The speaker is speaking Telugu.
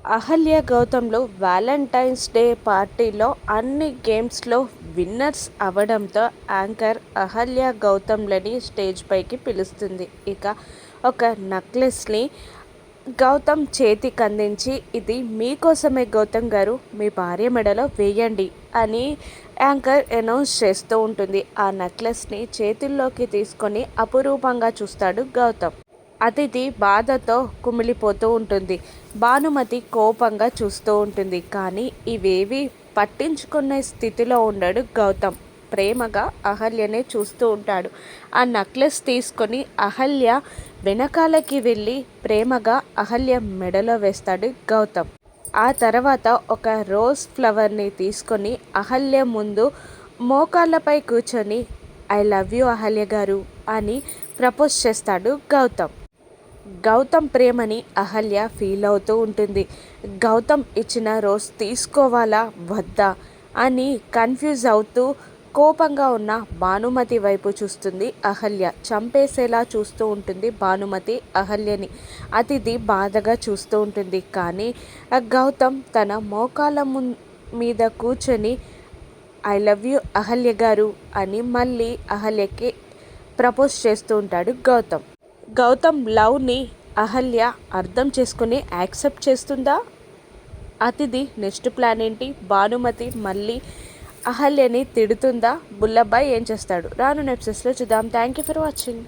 అహల్య గౌతమ్‌లు వాలెంటైన్స్ డే పార్టీలో అన్ని గేమ్స్‌లో విన్నర్స్ అవ్వడంతో యాంకర్ అహల్య గౌతమ్‌లని స్టేజ్ పైకి పిలుస్తుంది. ఇక ఒక నెక్లెస్‌ని గౌతమ్ చేతికందించి, "ఇది మీకోసమే గౌతమ్ గారు, మీ భార్య మెడలో వేయండి" అని యాంకర్ అనౌన్స్ చేస్తూ ఉంటుంది. ఆ నెక్లెస్‌ని చేతుల్లోకి తీసుకొని అపురూపంగా చూస్తాడు గౌతమ్. అతిథి బాధతో కుమిలిపోతూ ఉంటుంది. భానుమతి కోపంగా చూస్తూ ఉంటుంది. కానీ ఇవేవి పట్టించుకునే స్థితిలో ఉండడు గౌతమ్. ప్రేమగా అహల్యనే చూస్తూ ఉంటాడు. ఆ నెక్లెస్ తీసుకొని అహల్య వెనకాలకి వెళ్ళి ప్రేమగా అహల్య మెడలో వేస్తాడు గౌతమ్. ఆ తర్వాత ఒక రోజ్ ఫ్లవర్ని తీసుకొని అహల్య ముందు మోకాళ్ళపై కూర్చొని, "ఐ లవ్ యూ అహల్య గారు" అని ప్రపోజ్ చేస్తాడు గౌతమ్. గౌతమ్ ప్రేమని అహల్య ఫీల్ అవుతూ ఉంటుంది. గౌతమ్ ఇచ్చిన రోజ్ తీసుకోవాలా వద్దా అని కన్ఫ్యూజ్ అవుతూ కోపంగా ఉన్న భానుమతి వైపు చూస్తుంది అహల్య. చంపేసేలా చూస్తూ ఉంటుంది భానుమతి అహల్యని. అతిథి బాధగా చూస్తూ ఉంటుంది. కానీ గౌతమ్ తన మోకాళ్ళ మీద కూర్చొని, "ఐ లవ్ యూ అహల్య గారు" అని మళ్ళీ అహల్యకి ప్రపోజ్ చేస్తూ ఉంటాడు గౌతమ్. గౌతమ్ లవ్ని అహల్య అర్థం చేసుకుని యాక్సెప్ట్ చేస్తుందా? అతిథి నెక్స్ట్ ప్లాన్ ఏంటి? భానుమతి మళ్ళీ అహల్యని తిడుతుందా? బుల్లబ్బాయ్ ఏం చేస్తాడు? రానున్న ఎపిసోడ్స్లో చూద్దాం. Thank you for watching.